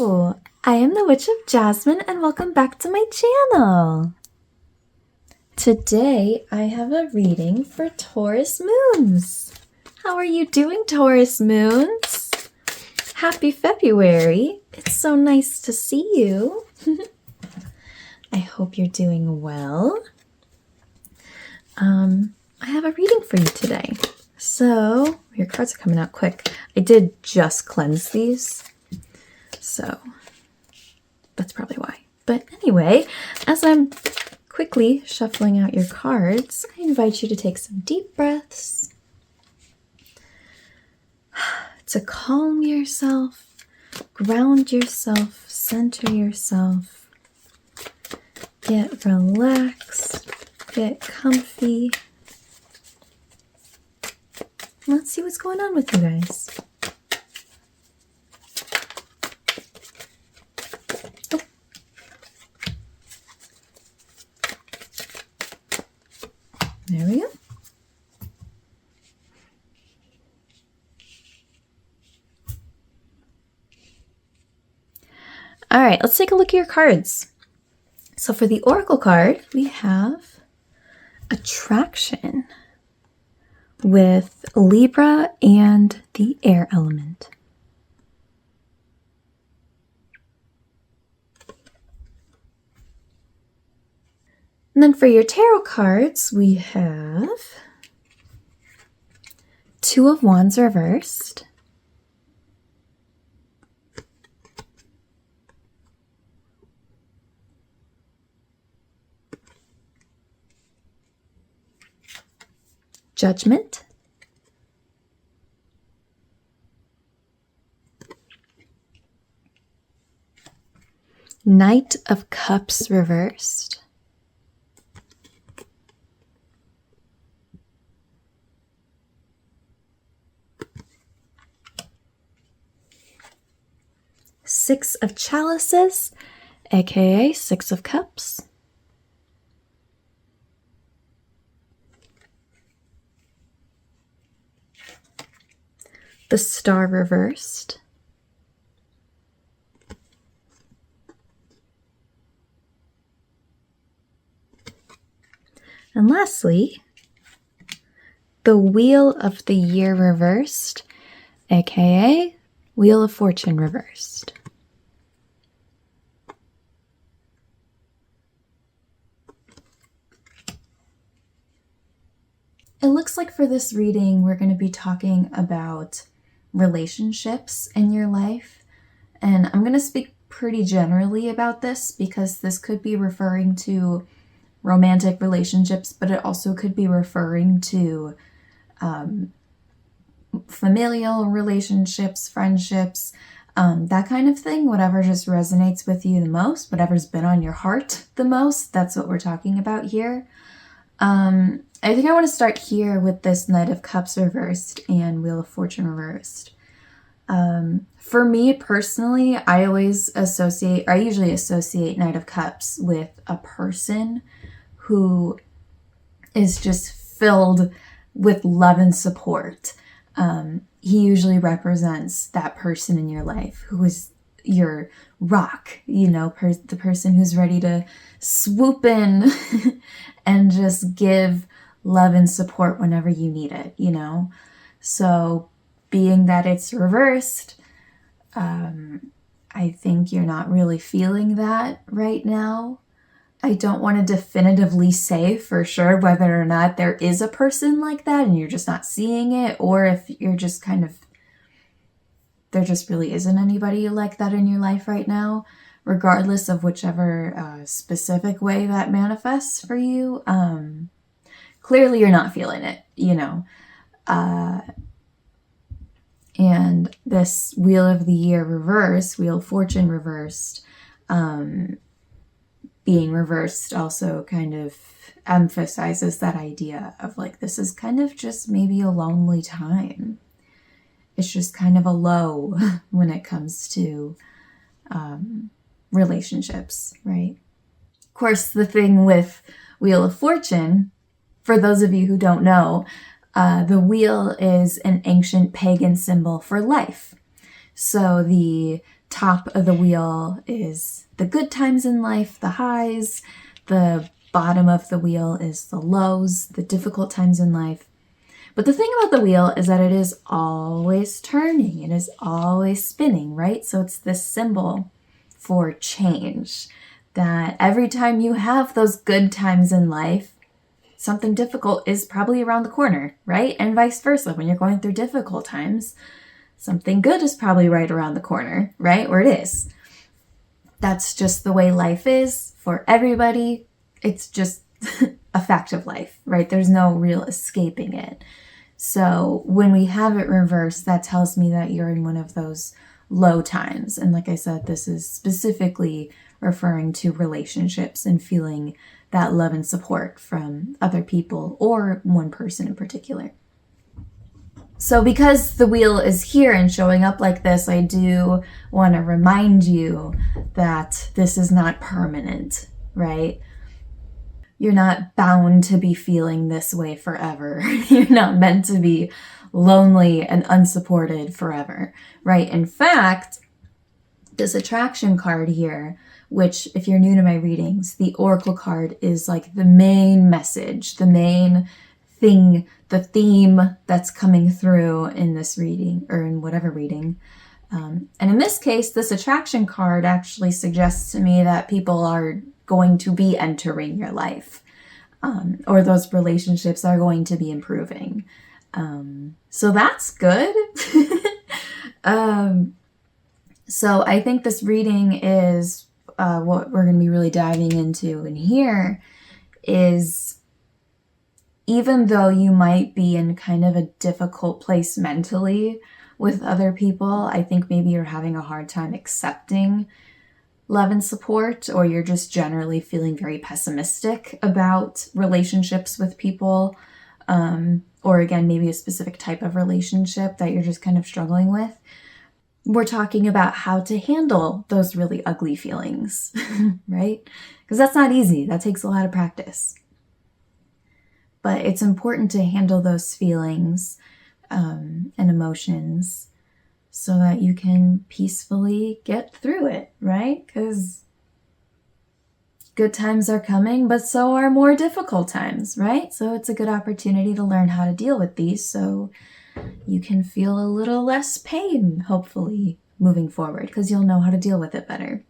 Hello! I am the Witch of Jasmine and welcome back to my channel! Today I have a reading for Taurus moons. How are you doing, Taurus moons? Happy February! It's so nice to see you. I hope you're doing well. I have a reading for you today. So, your cards are coming out quick. I did just cleanse these, so that's probably why. But anyway, as I'm quickly shuffling out your cards, I invite you to take some deep breaths to calm yourself, ground yourself, center yourself, get relaxed, get comfy. Let's see what's going on with you guys. Oh. There we go. All right, let's take a look at your cards. So for the Oracle card, we have Attraction with Libra and the air element. And then for your tarot cards, we have Two of Wands reversed, Judgment, Knight of Cups reversed, Six of Chalices, aka Six of Cups, the Star reversed, and lastly, the Wheel of the Year reversed, aka Wheel of Fortune reversed. It looks like for this reading, we're going to be talking about relationships in your life. And I'm going to speak pretty generally about this because this could be referring to romantic relationships, but it also could be referring to familial relationships, friendships, that kind of thing. Whatever just resonates with you the most, whatever's been on your heart the most, that's what we're talking about here. I think I want to start here with this Knight of Cups reversed and Wheel of Fortune reversed. For me personally, I usually associate Knight of Cups with a person who is just filled with love and support. He usually represents that person in your life who is your rock, the person who's ready to swoop in and just give love and support whenever you need it, So being that it's reversed, I think you're not really feeling that right now. I don't want to definitively say for sure whether or not there is a person like that and you're just not seeing it, or if you're just there just really isn't anybody like that in your life right now, regardless of whichever specific way that manifests for you. Clearly you're not feeling it, and this Wheel of the Year reversed, Wheel of Fortune reversed, being reversed also kind of emphasizes that idea of this is kind of just maybe a lonely time. It's just kind of a low when it comes to relationships, right? Of course, the thing with Wheel of Fortune, for those of you who don't know, the wheel is an ancient pagan symbol for life. So the top of the wheel is the good times in life, the highs. The bottom of the wheel is the lows, the difficult times in life. But the thing about the wheel is that it is always turning. It is always spinning, right? So it's this symbol for change, that every time you have those good times in life, something difficult is probably around the corner, right? And vice versa. When you're going through difficult times, something good is probably right around the corner, right? Or it is. That's just the way life is for everybody. It's just a fact of life, right? There's no real escaping it. So when we have it reversed, that tells me that you're in one of those low times. And like I said, this is specifically referring to relationships and feeling that love and support from other people or one person in particular. So because the wheel is here and showing up like this, I do want to remind you that this is not permanent, right? You're not bound to be feeling this way forever. You're not meant to be lonely and unsupported forever, right? In fact, this attraction card here, which if you're new to my readings, the Oracle card is like the main message, the main thing, the theme that's coming through in this reading or in whatever reading. And in this case, this attraction card actually suggests to me that people are going to be entering your life, or those relationships are going to be improving. So that's good. So I think this reading is what we're going to be really diving into in here is, even though you might be in kind of a difficult place mentally with other people, I think maybe you're having a hard time accepting love and support, or you're just generally feeling very pessimistic about relationships with people, or again, maybe a specific type of relationship that you're just kind of struggling with. We're talking about how to handle those really ugly feelings, right? Because that's not easy. That takes a lot of practice. But it's important to handle those feelings and emotions so that you can peacefully get through it, right? Because good times are coming, but so are more difficult times, right? So it's a good opportunity to learn how to deal with these so you can feel a little less pain, hopefully, moving forward, because you'll know how to deal with it better.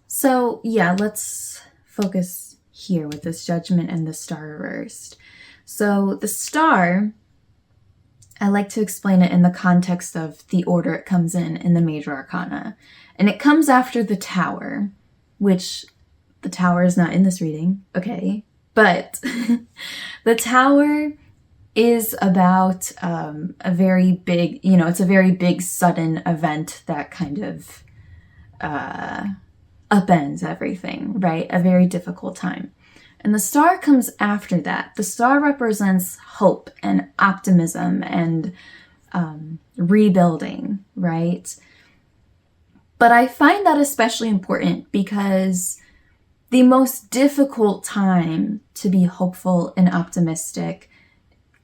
So yeah, let's focus here with this Judgment and the Star reversed. So the Star, I like to explain it in the context of the order it comes in the Major Arcana. And it comes after the Tower, which the Tower is not in this reading, okay? But the Tower is about a very big, it's a very big sudden event that kind of upends everything, right? A very difficult time. And the Star comes after that. The Star represents hope and optimism and rebuilding, right? But I find that especially important because the most difficult time to be hopeful and optimistic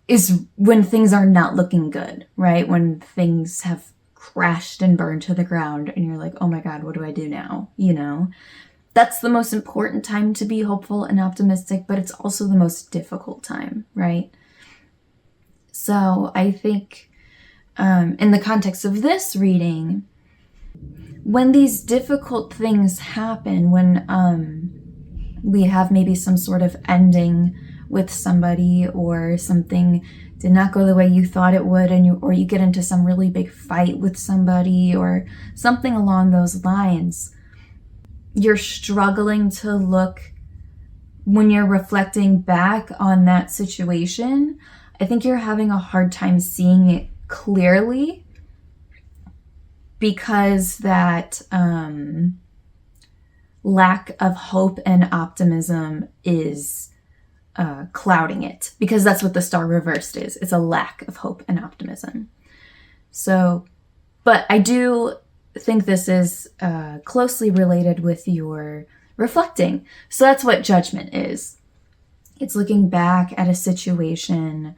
is when things are not looking good, right? When things have crashed and burned to the ground and you're like, oh my God, what do I do now? That's the most important time to be hopeful and optimistic, but it's also the most difficult time, right? So I think in the context of this reading, when these difficult things happen, when we have maybe some sort of ending with somebody or something did not go the way you thought it would, or you get into some really big fight with somebody or something along those lines, you're struggling to look, when you're reflecting back on that situation, I think you're having a hard time seeing it clearly because that lack of hope and optimism is clouding it, because that's what the Star reversed is. It's a lack of hope and optimism. So, but I do think this is closely related with your reflecting. So that's what Judgment is. It's looking back at a situation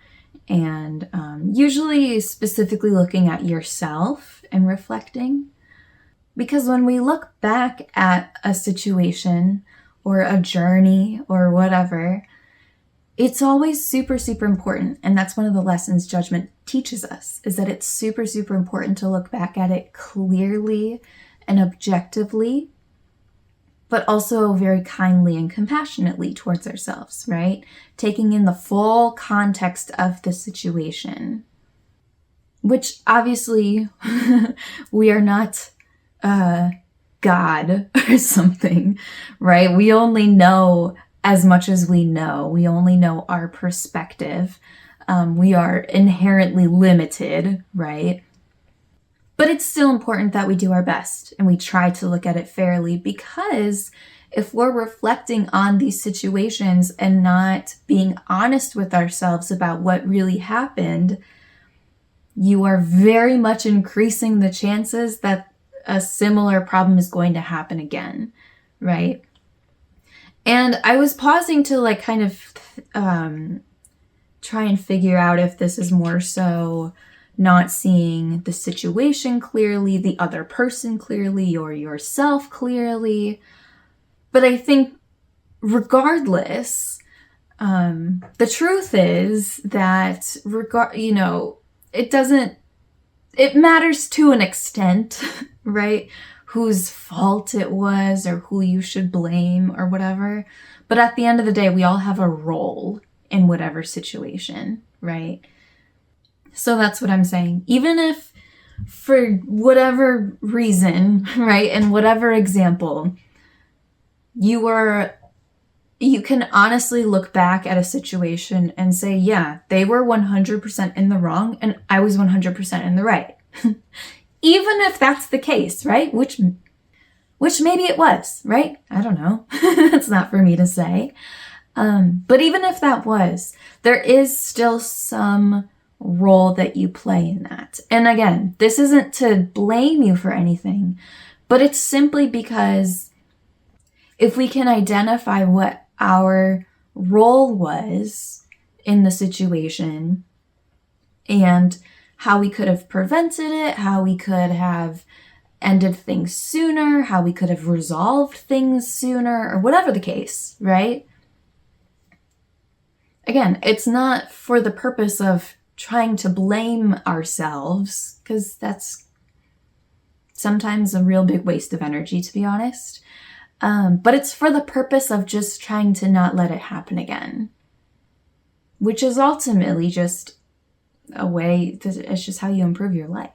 and usually specifically looking at yourself and reflecting. Because when we look back at a situation or a journey or whatever, it's always super, super important. And that's one of the lessons judgment teaches us, is that it's super, super important to look back at it clearly and objectively, but also very kindly and compassionately towards ourselves, right? Taking in the full context of the situation, which obviously we are not God or something, right? We only know as much as we know. We only know our perspective. We are inherently limited, right? But it's still important that we do our best and we try to look at it fairly, because if we're reflecting on these situations and not being honest with ourselves about what really happened, you are very much increasing the chances that a similar problem is going to happen again, right? And I was pausing to like kind of try and figure out if this is more so not seeing the situation clearly, the other person clearly, or yourself clearly. But I think regardless, the truth is that it matters to an extent, right? Whose fault it was or who you should blame or whatever. But at the end of the day, we all have a role in whatever situation, right? So that's what I'm saying. Even if for whatever reason, right, and whatever example, you can honestly look back at a situation and say, yeah, they were 100% in the wrong and I was 100% in the right. Even if that's the case, right? Which maybe it was, right? I don't know. It's not for me to say. But even if that was, there is still some role that you play in that. And again, this isn't to blame you for anything, but it's simply because if we can identify what our role was in the situation and how we could have prevented it, how we could have ended things sooner, how we could have resolved things sooner, or whatever the case, right? Again, it's not for the purpose of trying to blame ourselves, because that's sometimes a real big waste of energy, to be honest. But it's for the purpose of just trying to not let it happen again, which is ultimately just a way it's just how you improve your life,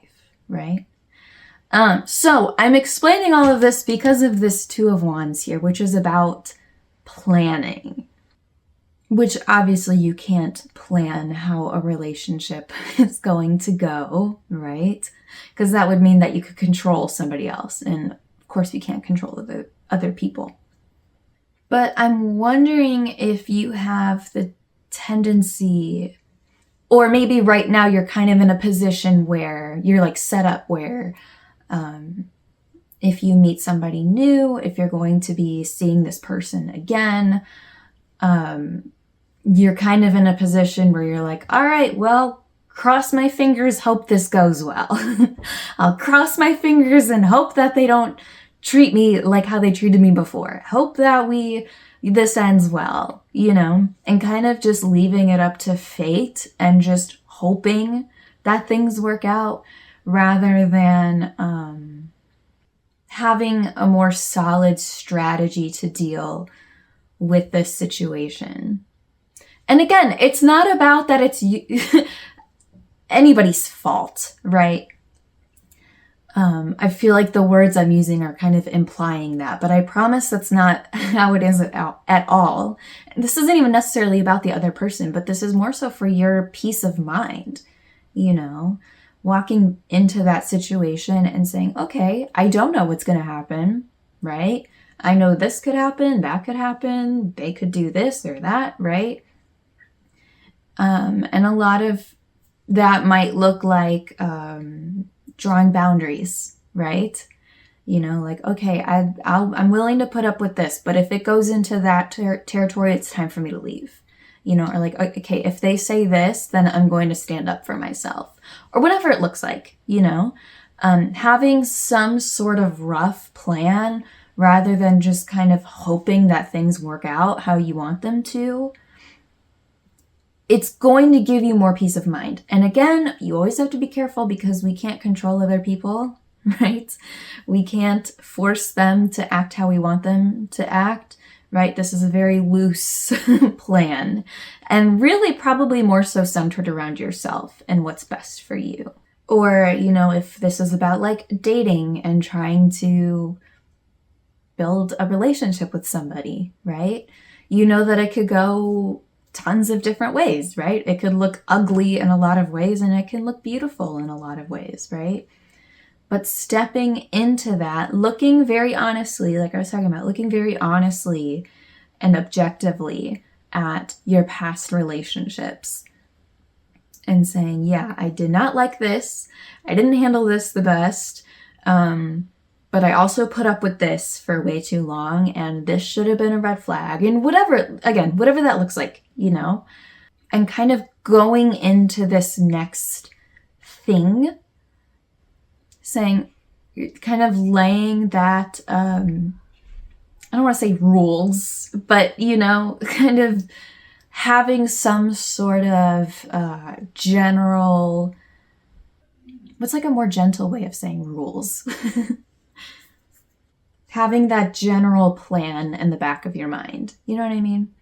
right? So I'm explaining all of this because of this Two of Wands here, which is about planning, which obviously you can't plan how a relationship is going to go, right? Because that would mean that you could control somebody else. And of course you can't control the other people. But I'm wondering if you have the tendency, or maybe right now you're kind of in a position where you're like set up where if you meet somebody new, if you're going to be seeing this person again, you're kind of in a position where you're like, all right, well, cross my fingers, hope this goes well. I'll cross my fingers and hope that they don't treat me like how they treated me before. Hope that this ends well, and kind of just leaving it up to fate and just hoping that things work out rather than having a more solid strategy to deal with this situation. And again, it's not about that it's anybody's fault, right? I feel like the words I'm using are kind of implying that, but I promise that's not how it is at all. This isn't even necessarily about the other person, but this is more so for your peace of mind, walking into that situation and saying, okay, I don't know what's going to happen, right? I know this could happen, that could happen, they could do this or that, right? And a lot of that might look like drawing boundaries, right? Like, okay, I'm willing to put up with this, but if it goes into that territory, it's time for me to leave, or like, okay, if they say this, then I'm going to stand up for myself, or whatever it looks like, Having some sort of rough plan rather than just kind of hoping that things work out how you want them to, it's going to give you more peace of mind. And again, you always have to be careful because we can't control other people, right? We can't force them to act how we want them to act, right? This is a very loose plan, and really probably more so centered around yourself and what's best for you. Or, you know, if this is about like dating and trying to build a relationship with somebody, right? You know that it could go tons of different ways, right? It could look ugly in a lot of ways and it can look beautiful in a lot of ways, right? But stepping into that, looking very honestly, like I was talking about, looking very honestly and objectively at your past relationships and saying, yeah, I did not like this. I didn't handle this the best. But I also put up with this for way too long, and this should have been a red flag, and whatever that looks like, you know, and kind of going into this next thing, saying, kind of laying that, I don't want to say rules, but, you know, kind of having some sort of general, what's like a more gentle way of saying rules? Having that general plan in the back of your mind. You know what I mean?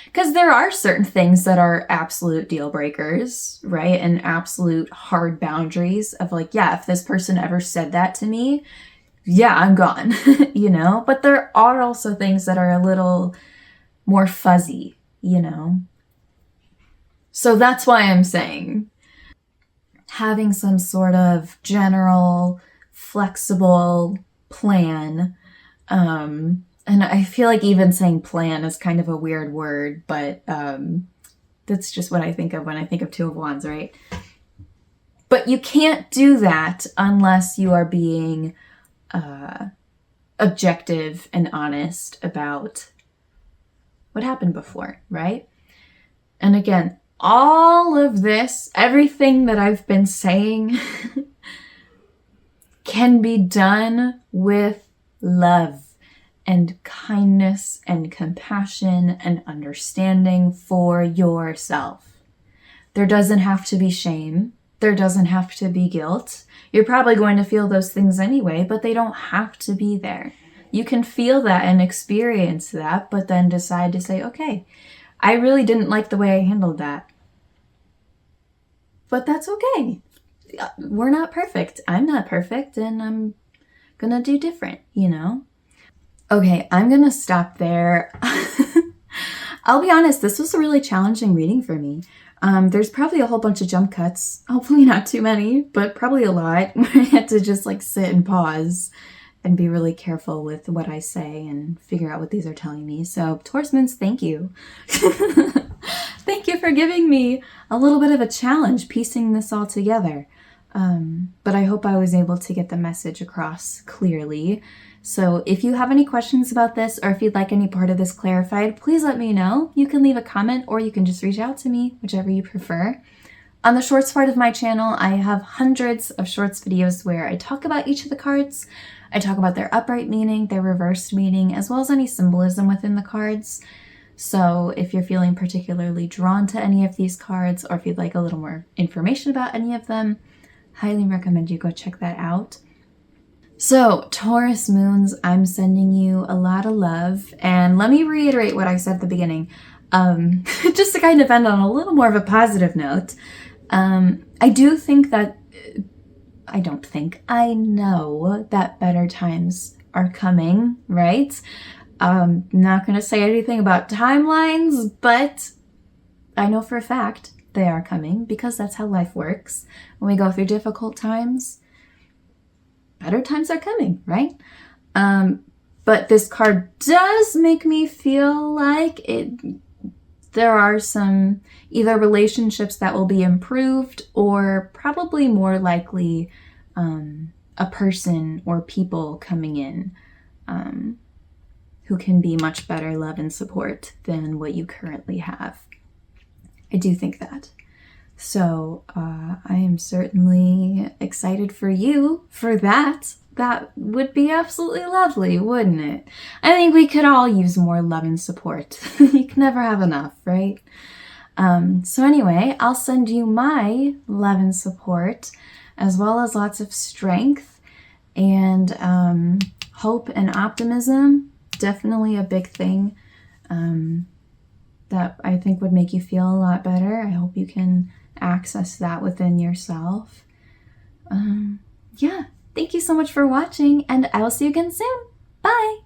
Because there are certain things that are absolute deal breakers, right? And absolute hard boundaries of like, yeah, if this person ever said that to me, yeah, I'm gone, you know? But there are also things that are a little more fuzzy, you know? So that's why I'm saying having some sort of general, flexible plan. And I feel like even saying plan is kind of a weird word, but that's just what I think of when I think of Two of Wands, right? But you can't do that unless you are being objective and honest about what happened before, right? And again, all of this, everything that I've been saying can be done with love and kindness and compassion and understanding for yourself. There doesn't have to be shame. There doesn't have to be guilt. You're probably going to feel those things anyway, but they don't have to be there. You can feel that and experience that, but then decide to say, okay, I really didn't like the way I handled that. But that's okay. We're not perfect. I'm not perfect, and I'm gonna do different, you know? Okay, I'm gonna stop there. I'll be honest, this was a really challenging reading for me. There's probably a whole bunch of jump cuts. Hopefully not too many, but probably a lot. I had to just like sit and pause and be really careful with what I say and figure out what these are telling me. So, Taurus Moons, thank you. Thank you for giving me a little bit of a challenge piecing this all together. But I hope I was able to get the message across clearly. So if you have any questions about this, or if you'd like any part of this clarified, please let me know. You can leave a comment, or you can just reach out to me, whichever you prefer. On the shorts part of my channel, I have hundreds of shorts videos where I talk about each of the cards. I talk about their upright meaning, their reversed meaning, as well as any symbolism within the cards. So if you're feeling particularly drawn to any of these cards, or if you'd like a little more information about any of them, highly recommend you go check that out. So, Taurus Moons, I'm sending you a lot of love. And let me reiterate what I said at the beginning, just to kind of end on a little more of a positive note. I know that better times are coming, right? I'm not going to say anything about timelines, but I know for a fact they are coming, because that's how life works. When we go through difficult times, better times are coming, right? But this card does make me feel like there are some either relationships that will be improved, or probably more likely a person or people coming in who can be much better love and support than what you currently have. I do think that. So I am certainly excited for you for that. That would be absolutely lovely, wouldn't it? I think we could all use more love and support. You can never have enough, right? So anyway, I'll send you my love and support, as well as lots of strength and hope and optimism. Definitely a big thing that I think would make you feel a lot better. I hope you can access that within yourself. Yeah, thank you so much for watching, and I will see you again soon. Bye!